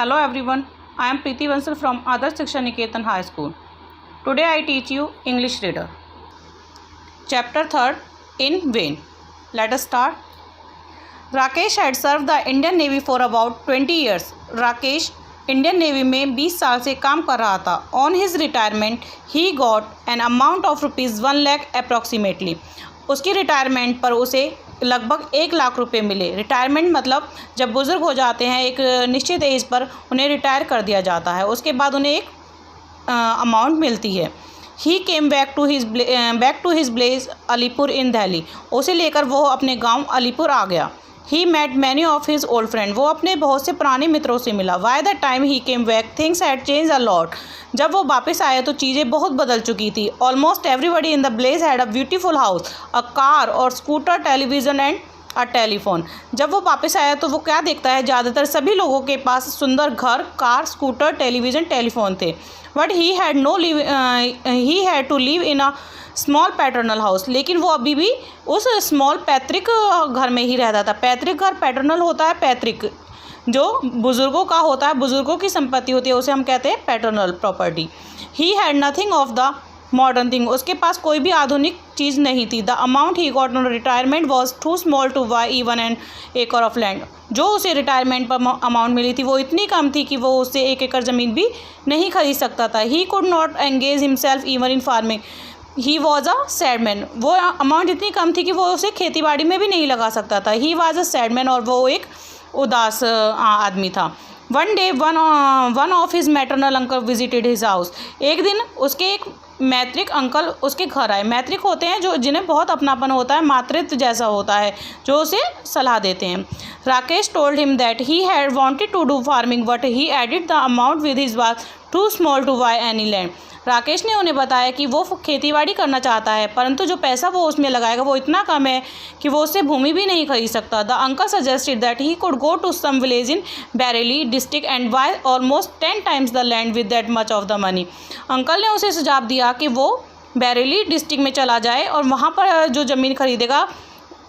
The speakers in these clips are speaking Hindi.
Hello everyone, I am Preeti Bansal from Adarsh Shiksha Niketan High School. Today I teach you English Reader. Chapter 3 In Vain. Let us start. Rakesh had served the Indian Navy for about 20 years. Rakesh Indian navy में 20 साल से काम कर रहा था. On his retirement, he got an amount of rupees 1 lakh approximately. उसकी रिटायरमेंट पर उसे लगभग 1 लाख रुपए मिले. रिटायरमेंट मतलब जब बुज़ुर्ग हो जाते हैं एक निश्चित एज पर उन्हें रिटायर कर दिया जाता है, उसके बाद उन्हें एक अमाउंट मिलती है. He came back to his place Alipur in Delhi. उसे लेकर वो अपने गांव अलीपुर आ गया. He met many of his old friend. वो अपने बहुत से पुराने मित्रों से मिला. By the time he came back things had change a lot. जब वो वापस आए तो चीज़ें बहुत बदल चुकी थी. Almost everybody in the place had a beautiful house, a car और scooter, television and a telephone. जब वो वापस आया तो वो क्या देखता है, ज़्यादातर सभी लोगों के पास सुंदर घर, कार, स्कूटर, टेलीविज़न, टेलीफोन थे. But he had to live in a small paternal house. लेकिन वो अभी भी उस स्मॉल पैतृक घर में ही रहता था. पैतृक घर, पैटर्नल होता है पैतृक, जो बुज़ुर्गों का होता है, बुज़ुर्गों की संपत्ति होती है, उसे हम कहते हैं paternal property. He had nothing of the modern thing. उसके पास कोई भी आधुनिक चीज़ नहीं थी. The amount he got on retirement was too small to buy even an acre of land. जो उसे रिटायरमेंट पर अमाउंट मिली थी वो इतनी कम थी कि वो उससे 1 एकड़ ज़मीन भी नहीं खरीद सकता था. He could not engage himself even in farming. He was a sad man. वो अमाउंट इतनी कम थी कि वो उसे खेती बाड़ी में भी नहीं लगा सकता था. He was a sad man. और वो एक उदास आदमी था. One day one of his maternal uncle visited his house. एक दिन उसके एक मैत्रिक अंकल उसके घर आए. मैत्रिक होते हैं जो जिन्हें बहुत अपनापन होता है, मातृत्व जैसा होता है, जो उसे सलाह देते हैं. Rakesh told him that he had wanted to do farming but he added the amount with his was too small to buy any land. Rakesh ने उन्हें बताया कि वो खेतीबाड़ी करना चाहता है, परंतु जो पैसा वो उसमें लगाएगा वो इतना कम है कि वो उससे भूमि भी नहीं खरीद सकता. The uncle suggested that he could go to some village in Bareilly district and buy almost 10 times the land with that much of the money. Uncle ने उसे सुझाव दिया कि वो बैरेली डिस्ट्रिक्ट में चला जाए और वहाँ पर जो ज़मीन खरीदेगा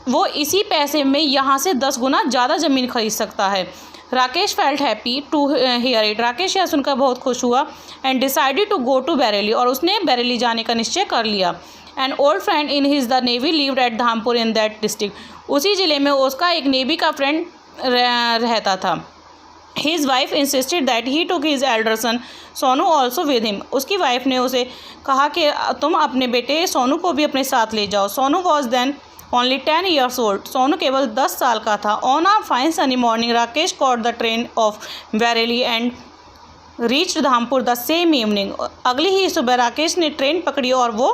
वो इसी पैसे में यहाँ से 10 गुना ज़्यादा ज़मीन खरीद सकता है. Rakesh felt happy to hear it. Rakesh यह सुनकर बहुत खुश हुआ. And decided to go to Bareilly. और उसने बैरेली जाने का निश्चय कर लिया. An old friend in his the navy lived at Dhampur in that district. उसी ज़िले में उसका एक नेवी का फ्रेंड रहता था. His wife insisted that he took his elder son Sonu also with him. उसकी वाइफ ने उसे कहा कि तुम अपने बेटे सोनू को भी अपने साथ ले जाओ. Sonu was then only 10 years old. Sonu केवल 10 साल का था. On a fine sunny morning Rakesh caught the train of Bareilly and reached Dhampur the same evening. अगली ही सुबह राकेश ने ट्रेन पकड़ी और वो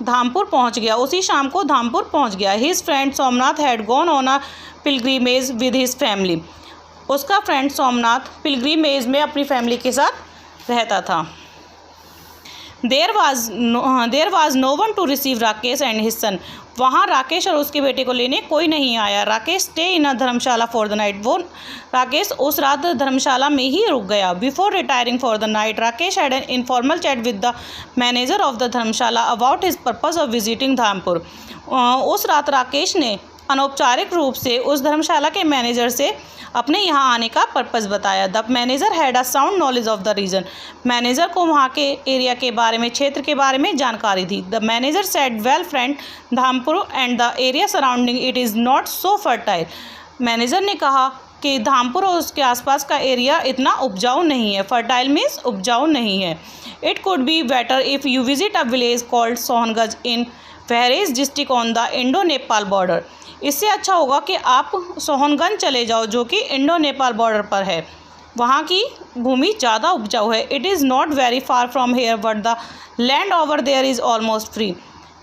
धामपुर पहुंच गया. उसी शाम को धामपुर पहुंच गया. His friend Somnath had gone on a pilgrimage with his family. उसका फ्रेंड सोमनाथ पिलग्रिमेज में अपनी फैमिली के साथ रहता था. There was no one to receive Rakesh and his son. वहाँ राकेश और उसके बेटे को लेने कोई नहीं आया. Rakesh stay in a Dharamshala for the night. वो राकेश उस रात धर्मशाला में ही रुक गया. Before retiring for the night Rakesh had an informal chat with the manager of the Dharamshala about his purpose of visiting Dhampur. उस रात राकेश ने अनौपचारिक रूप से उस धर्मशाला के मैनेजर से अपने यहाँ आने का पर्पज़ बताया. The manager had a sound knowledge of the region. Manager को वहाँ के एरिया के बारे में, क्षेत्र के बारे में जानकारी थी. The manager said well friend Dhampur and the area surrounding it is not so fertile. Manager ने कहा कि धामपुर और उसके आसपास का एरिया इतना उपजाऊ नहीं है. फर्टाइल मीन्स उपजाऊ नहीं है. It could be better if you visit a village called Sohanganj in Bahraich district on the Indo Nepal border. इससे अच्छा होगा कि आप सोहनगंज चले जाओ जो कि इंडो नेपाल बॉर्डर पर है. वहाँ की भूमि ज़्यादा उपजाऊ है. It is not very far from here but the land over there is almost free.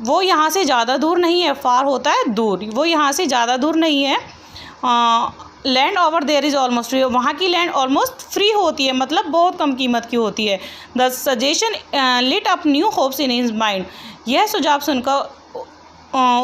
वो यहाँ से ज़्यादा दूर नहीं है. फार होता है दूर. वो यहाँ से ज़्यादा दूर नहीं है. Land over there is almost free. वहाँ की लैंड ऑलमोस्ट फ्री होती है, मतलब बहुत कम कीमत की होती है. The suggestion lit up new hopes in his mind. यह सुझाव सुनकर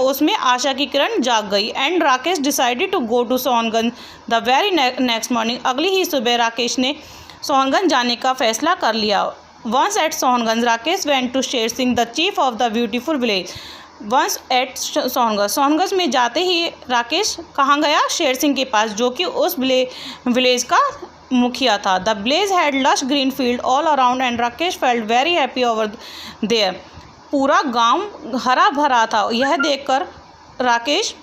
उसमें आशा की किरण जाग गई. And Rakesh decided to go to Sohanganj the very next morning. अगली ही सुबह राकेश ने सोहनगंज जाने का फैसला कर लिया. Once at Sohanganj Rakesh went to Sher Singh the chief of the beautiful village. Once at Sohanganj में जाते ही राकेश कहाँ गया? शेर सिंह के पास, जो कि उस विलेज का मुखिया था। The blaze had lush green field all around and Rakesh felt very happy over there. पूरा गांव हरा भरा था, यह देखकर राकेश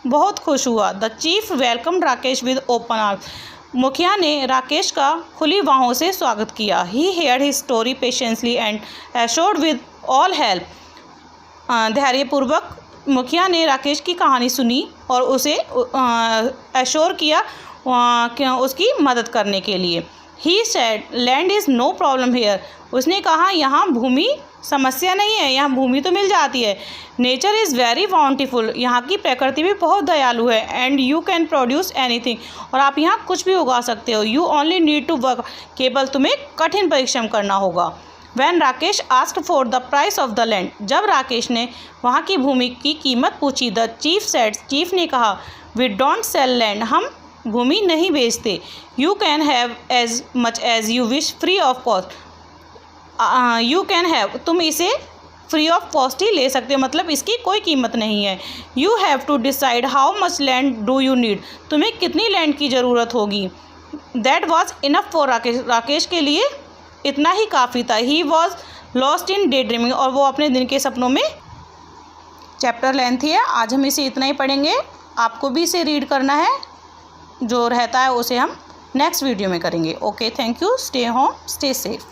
बहुत खुश हुआ। The chief welcome Rakesh with open arms. मुखिया ने राकेश का खुली बाहों से स्वागत किया। He heard his story patiently and assured with all help. धैर्यपूर्वक मुखिया ने राकेश की कहानी सुनी और उसे एश्योर किया कि उसकी मदद करने के लिए। He said land is no problem here. उसने कहा यहाँ भूमि समस्या नहीं है, यहाँ भूमि तो मिल जाती है। Nature is very bountiful. यहाँ की प्रकृति भी बहुत दयालु है। And you can produce anything. और आप यहाँ कुछ भी उगा सकते हो। You only need to work. केवल तुम्हें कठिन परिश्रम करना होगा। When Rakesh asked for the price of the land. जब राकेश ने वहाँ की भूमि की कीमत पूछी, द चीफ सेड, चीफ ने कहा, वी डोंट सेल लैंड। हम भूमि नहीं बेचते। You can have as much as you wish free of cost. You can have, तुम इसे फ्री ऑफ कॉस्ट ही ले सकते हो, मतलब इसकी कोई कीमत नहीं है। You have to decide how much land do you need. तुम्हें कितनी लैंड की ज़रूरत होगी। That was enough for Rakesh. Rakesh के लिए इतना ही काफ़ी था। He was lost in day dreaming. और वो अपने दिन के सपनों में। चैप्टर लेंथी है, आज हम इसे इतना ही पढ़ेंगे। आपको भी इसे रीड करना है, जो रहता है उसे हम नेक्स्ट वीडियो में करेंगे। Okay, thank you. Stay home, stay safe.